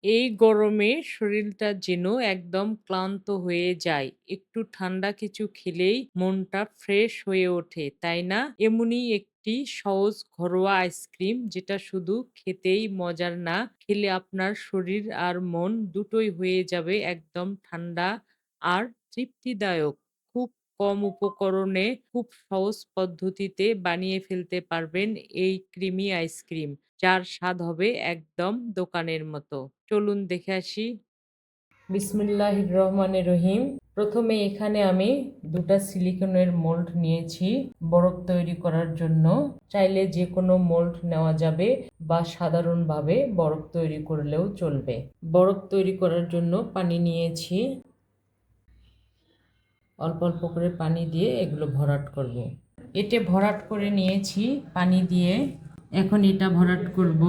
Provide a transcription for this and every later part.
এই গরমে শরীরটা যেন একদম ক্লান্ত হয়ে যায়। একটু ঠান্ডা কিছু খেলেই মনটা ফ্রেশ হয়ে ওঠে, তাই না? এমনই একটি সহজ ঘরোয়া আইসক্রিম যেটা শুধু খেতেই মজার না, খেলে আপনার শরীর আর মন দুটোই হয়ে যাবে একদম ঠান্ডা আর তৃপ্তিদায়ক। খুব কম উপকরণে খুব সহজ পদ্ধতিতে বানিয়ে ফেলতে পারবেন এই ক্রিমি আইসক্রিম। যার স্বাদ হবে একদম দোকানের মতো। চলুন দেখে আসি। বিসমিল্লাহির রহমানির রহিম। প্রথমে এখানে আমি ২টা সিলিকনের মোল্ড নিয়েছি বরফ তৈরি করার জন্য। চাইলে যে কোনো মোল্ড নেওয়া যাবে বা সাধারণভাবে বরফ তৈরি করলেও চলবে। বরফ তৈরি করার জন্য পানি নিয়েছি। অল্প অল্প করে পানি দিয়ে এগুলো ভরাট করব। এতে ভরাট করে নিয়েছি পানি দিয়ে। এখন এটা ভরাট করব।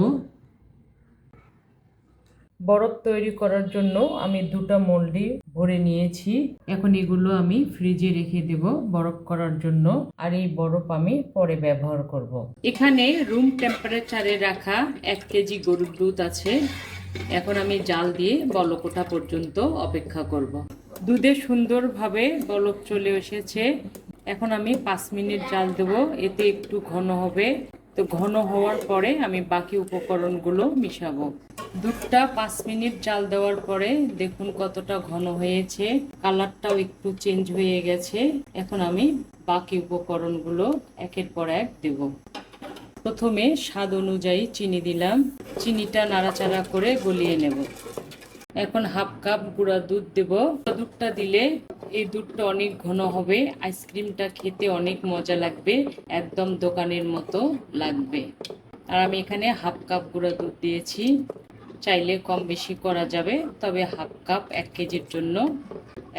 বরফ তৈরি করার জন্য আমি ২টা মোল্ডই ভরে নিয়েছি। এখন এগুলো আমি ফ্রিজে রেখে দেব বরফ করার জন্য, আর এই বরফ আমি পরে ব্যবহার করব। এখানে রুম টেম্পারেচারে রাখা ১ কেজি গরুর দুধ আছে। এখন আমি জাল দিয়ে বলক ওঠা পর্যন্ত অপেক্ষা করব। দুধে সুন্দরভাবে বলক চলে এসেছে। এখন আমি ৫ মিনিট জাল দেব, এতে একটু ঘন হবে। তো ঘন হওয়ার পরে আমি বাকি উপকরণগুলো মিশাবো। দুধটা ৫ মিনিট জাল দেওয়ার পরে দেখুন কতটা ঘন হয়েছে, কালারটাও একটু চেঞ্জ হয়ে গেছে। এখন আমি বাকি উপকরণগুলো একের পর এক দেব। প্রথমে স্বাদ অনুযায়ী চিনি দিলাম। চিনিটা নাড়াচাড়া করে গলিয়ে নেব। এখন হাফ কাপ গুঁড়া দুধ দেব। দুধটা দিলে এই দুধটা অনেক ঘন হবে, আইসক্রিমটা খেতে অনেক মজা লাগবে, একদম দোকানের মতো লাগবে। আর আমি এখানে হাফ কাপ গুঁড়া দুধ দিয়েছি। চাইলে কম বেশি করা যাবে, তবে হাফ কাপ ১ কেজির জন্য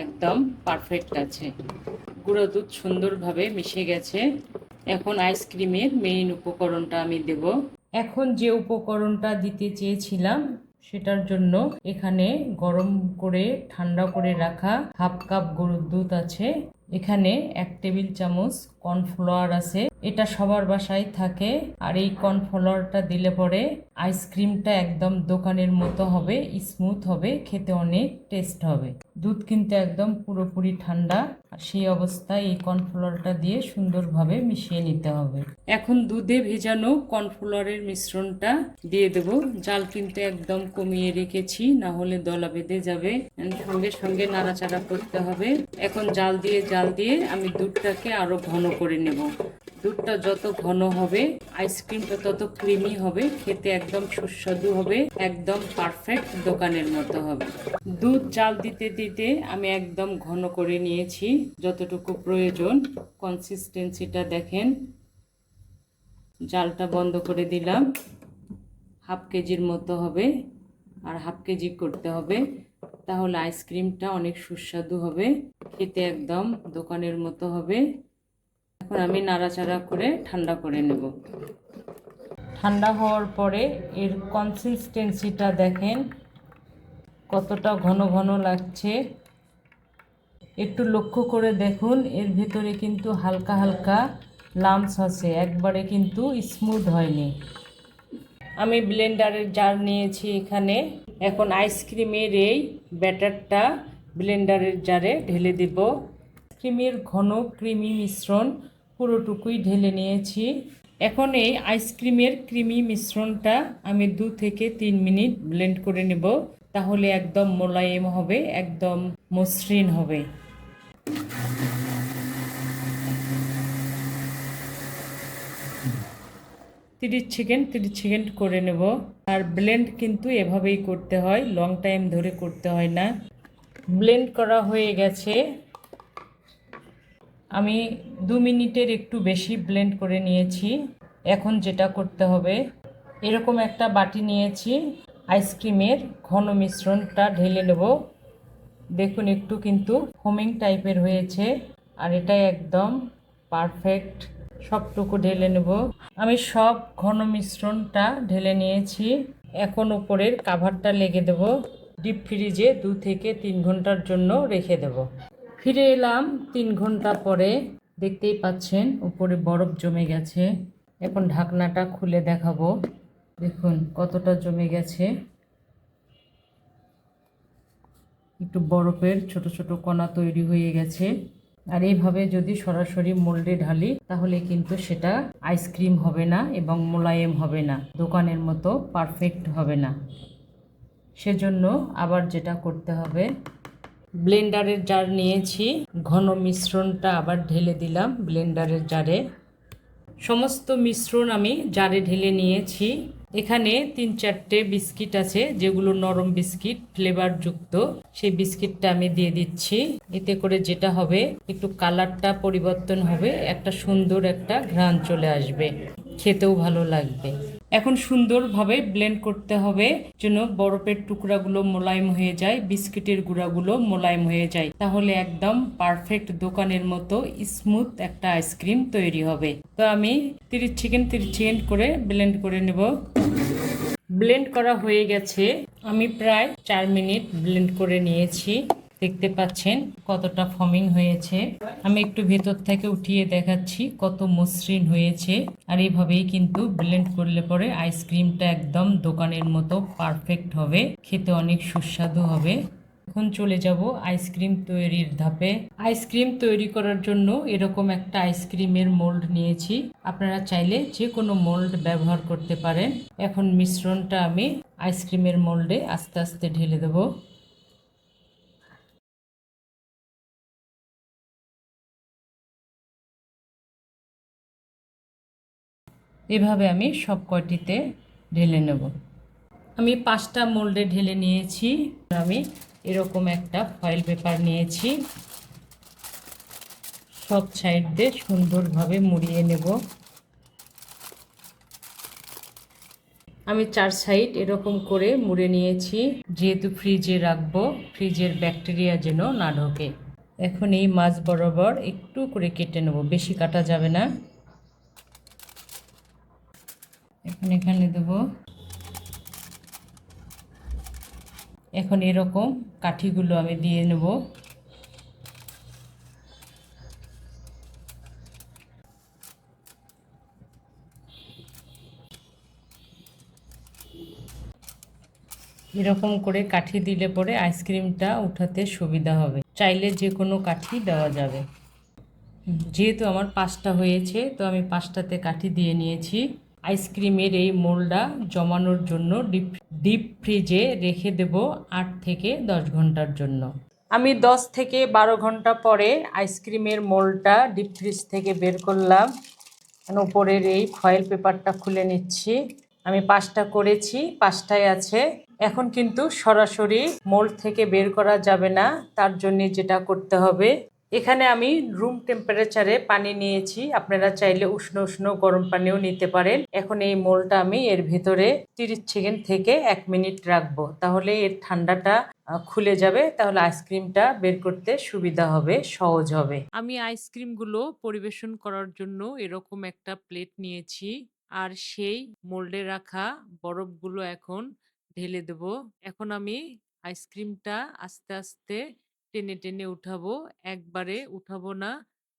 একদম পারফেক্ট আছে। গুঁড়ো দুধ সুন্দরভাবে মিশে গেছে। এখন আইসক্রিমের মেইন উপকরণটা আমি দেব। এখন যে উপকরণটা দিতে চেয়েছিলাম সেটার জন্য এখানে গরম করে ঠান্ডা করে রাখা হাফ কাপ গরুর দুধ আছে। এখানে ১ টেবিল চামচ কর্নফ্লাওয়ার আছে। এটা সবার বাসায় থাকে। আর এই কর্নফ্লাওয়ারটা দিলে পরে আইসক্রিমটা একদম দোকানের মতো হবে, স্মুথ হবে, খেতে অনেক টেস্ট হবে। দুধ কিন্তু একদম পুরোপুরি ঠান্ডা, আর সেই অবস্থায় এই কর্নফ্লাওয়ারটা দিয়ে সুন্দরভাবে মিশিয়ে নিতে হবে। এখন দুধে ভেজানো কর্নফ্লাওয়ারের মিশ্রণটা দিয়ে দেব। জাল কিন্তু একদম কমিয়ে রেখেছি, না হলে দলা বেঁধে যাবে। সঙ্গে সঙ্গে নাড়াচাড়া করতে হবে। এখন জাল দিয়ে আমি দুধটাকে আরো ঘন করে নেব। দুধটা যত ঘন হবে আইসক্রিমটা তত ক্রিমি হবে, খেতে একদম সুস্বাদু হবে, একদম পারফেক্ট দোকানের মতো হবে। দুধ জাল দিতে দিতে আমি একদম ঘন করে নিয়েছি যতটুকু প্রয়োজন। কনসিস্টেন্সিটা দেখেন। জালটা বন্ধ করে দিলাম। হাফ কেজির মতো হবে, আর হাফ কেজি করতে হবে, তাহলে আইসক্রিমটা অনেক সুস্বাদু হবে, খেতে একদম দোকানের মতো হবে। এখন আমি নাড়াচাড়া করে ঠান্ডা করে নেব। ঠান্ডা হওয়ার পরে এর কনসিস্টেন্সিটা দেখেন কতটা ঘন ঘন লাগছে। একটু লক্ষ্য করে দেখুন, এর ভিতরে কিন্তু হালকা হালকা লাম্পস আছে, একবারে কিন্তু স্মুথ হয়নি। আমি ব্লেন্ডারের জার নিয়েছি এখানে। এখন আইসক্রিমের এই ব্যাটারটা ব্লেন্ডারের জারে ঢেলে দেব। আইসক্রিমের ঘন ক্রিমি মিশ্রণ পুরোটুকুই ঢেলে নিয়েছি। এখন এই আইসক্রিমের ক্রিমি মিশ্রণটা আমি ২ থেকে ৩ মিনিট ব্লেন্ড করে নেব, তাহলে একদম মোলায়েম হবে, একদম মসৃণ হবে। ৩০ সেকেন্ড করে নেব। আর ব্লেন্ড কিন্তু এভাবেই করতে হয়, লং টাইম ধরে করতে হয় না। ব্লেন্ড করা হয়ে গেছে। আমি ২ মিনিটের একটু বেশি ব্লেন্ড করে নিয়েছি। এখন যেটা করতে হবে, এরকম একটা বাটি নিয়েছি, আইসক্রিমের ঘন মিশ্রণটা ঢেলে নেব। দেখুন একটু কিন্তু ফোমিং টাইপের হয়েছে, আর এটাই একদম পারফেক্ট। সবটুকু ঢেলে নেব। আমি সব ঘন মিশ্রণটা ঢেলে নিয়েছি। এখন উপরের কাভারটা লেগে দেব। ডিপ ফ্রিজে ২ থেকে ৩ ঘন্টার জন্য রেখে দেব। ফিরে এলাম ৩ ঘন্টা পরে। দেখতেই পাচ্ছেন উপরে বরফ জমে গেছে। এখন ঢাকনাটা খুলে দেখাবো। দেখুন কতটা জমে গেছে। একটু বরফের ছোট ছোট কণা তৈরি হয়ে গেছে। আর এইভাবে যদি সরাসরি মোল্ডে ঢালি তাহলে কিন্তু সেটা আইসক্রিম হবে না এবং মোলায়েম হবে না, দোকানের মতো পারফেক্ট হবে না। সেজন্য আবার যেটা করতে হবে, ব্লেন্ডারের জার নিয়েছি, ঘন মিশ্রণটা আবার ঢেলে দিলাম ব্লেন্ডারের জারে। সমস্ত মিশ্রণ আমি জারে ঢেলে নিয়েছি। এখানে 3-4টে বিস্কিট আছে, যেগুলো নরম বিস্কিট ফ্লেভারযুক্ত। সেই বিস্কিটটা আমি দিয়ে দিচ্ছি। এতে করে যেটা হবে, একটু কালারটা পরিবর্তন হবে, একটা সুন্দর একটা ঘ্রাণ চলে আসবে, খেতেও ভালো লাগবে। এখন সুন্দরভাবে ব্লেন্ড করতে হবে যেন বরফের টুকরাগুলো মোলায়েম হয়ে যায়, বিস্কিটের গুঁড়াগুলো মোলায়েম হয়ে যায়, তাহলে একদম পারফেক্ট দোকানের মতো স্মুথ একটা আইসক্রিম তৈরি হবে। তো আমি 30 সেকেন্ড করে ব্লেন্ড করে নেব। ব্লেন্ড করা হয়ে গেছে। আমি প্রায় 4 মিনিট ব্লেন্ড করে নিয়েছি। দেখতে পাচ্ছেন কতটা ফমিং হয়েছে। আমি একটু ভেতর থেকে উঠিয়ে দেখাচ্ছি কত মসৃণ হয়েছে। আর এইভাবেই কিন্তু ব্লেন্ড করলে পরে আইসক্রিমটা একদম দোকানের মতো পারফেক্ট হবে, খেতে অনেক সুস্বাদু হবে। এখন চলে যাব আইসক্রিম তৈরির ধাপে। আইসক্রিম তৈরি করার জন্য এরকম একটা আইসক্রিমের মোল্ড নিয়েছি। আপনারা চাইলে যে কোনো মোল্ড ব্যবহার করতে পারেন। এখন মিশ্রণটা আমি আইসক্রিমের মোল্ডে আস্তে আস্তে ঢেলে দেব। এভাবে আমি সব কয়টিতে ঢেলে নেব। আমি 5টা মোল্ডে ঢেলে নিয়েছি। আমি এরকম একটা ফয়েল পেপার নিয়েছি, সব সাইড দিয়ে সুন্দরভাবে মুড়িয়ে নেব। আমি 4 সাইড এরকম করে মুড়ে নিয়েছি, যেহেতু ফ্রিজে রাখবো, ফ্রিজের ব্যাকটেরিয়া যেন না ঢোকে। এখন এই মাছ বরাবর একটু করে কেটে নেব, বেশি কাটা যাবে না। এখন এখানে দেব। এখন এরকম কাঠিগুলো আমি দিয়ে নেব। এরকম করে কাঠি দিলে পরে আইসক্রিমটা উঠাতে সুবিধা হবে। চাইলে যে কোনো কাঠি দেওয়া যাবে। যেহেতু আমার 5টা হয়েছে, তো আমি 5টাতে কাঠি দিয়ে নিয়েছি। আইসক্রিমের এই মোল্ডটা জমানোর জন্য ডিপ ফ্রিজে রেখে দেব 8 থেকে 10 ঘন্টার জন্য। আমি 10 থেকে 12 ঘন্টা পরে আইসক্রিমের মোল্ডটা ডিপ ফ্রিজ থেকে বের করলাম। উপরের এই ফয়েল পেপারটা খুলে নিচ্ছি। আমি 5টা করেছি, 5টাই আছে। এখন কিন্তু সরাসরি মোল্ড থেকে বের করা যাবে না, তার জন্য যেটা করতে হবে, এখানে আমি রুম টেম্পারেচারে পানি নিয়েছি, আপনারা চাইলে উষ্ণ উষ্ণ গরম পানিও নিতে পারেন। এখন এই মোল্ডটা আমি এর ভেতরে 30 সেকেন্ড থেকে 1 মিনিট রাখবো, তাহলে এর ঠান্ডাটা খুলে যাবে, তাহলে আইসক্রিমটা বের করতে সুবিধা হবে, সহজ হবে। আমি আইসক্রিমগুলো পরিবেশন করার জন্য এরকম একটা প্লেট নিয়েছি, আর সেই মোল্ডে রাখা বরফগুলো এখন ঢেলে দেব। এখন আমি আইসক্রিমটা আস্তে আস্তে টেনে টেনে উঠাবো, একবারে উঠাবো না,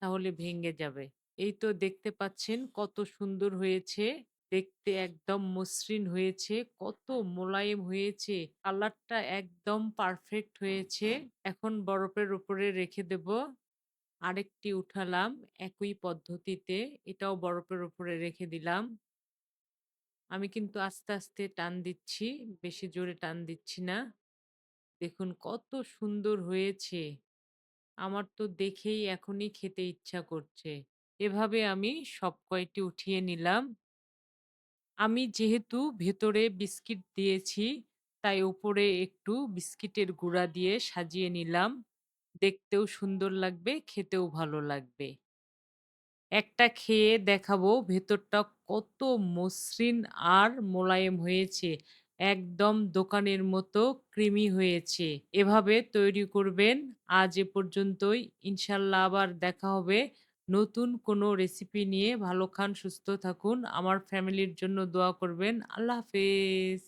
তাহলে ভেঙে যাবে। এই তো দেখতে পাচ্ছেন কত সুন্দর হয়েছে, দেখতে একদম মসৃণ হয়েছে, কত মোলায়েম হয়েছে, কালারটা একদম পারফেক্ট হয়েছে। এখন বরফের উপরে রেখে দেব। আরেকটি উঠালাম একই পদ্ধতিতে, এটাও বরফের উপরে রেখে দিলাম। আমি কিন্তু আস্তে আস্তে টান দিচ্ছি, বেশি জোরে টান দিচ্ছি না। দেখুন কত সুন্দর হয়েছে, আমার তো দেখেই এখনই খেতে ইচ্ছা করছে। এভাবে আমি সব কয়টি উঠিয়ে নিলাম। আমি যেহেতু ভেতরে বিস্কিট দিয়েছি, তাই উপরে একটু বিস্কিটের গুঁড়া দিয়ে সাজিয়ে নিলাম। দেখতেও সুন্দর লাগবে, খেতেও ভালো লাগবে। একটা খেয়ে দেখাবো ভেতরটা কত মসৃণ আর মোলায়েম হয়েছে। একদম দোকানের মতো ক্রিমি হয়েছে। এভাবে তৈরি করবেন। আজ এ পর্যন্তই। ইনশাল্লাহ আবার দেখা হবে নতুন কোনো রেসিপি নিয়ে। ভালো খান, সুস্থ থাকুন। আমার ফ্যামিলির জন্য দোয়া করবেন। আল্লাহ হাফেজ।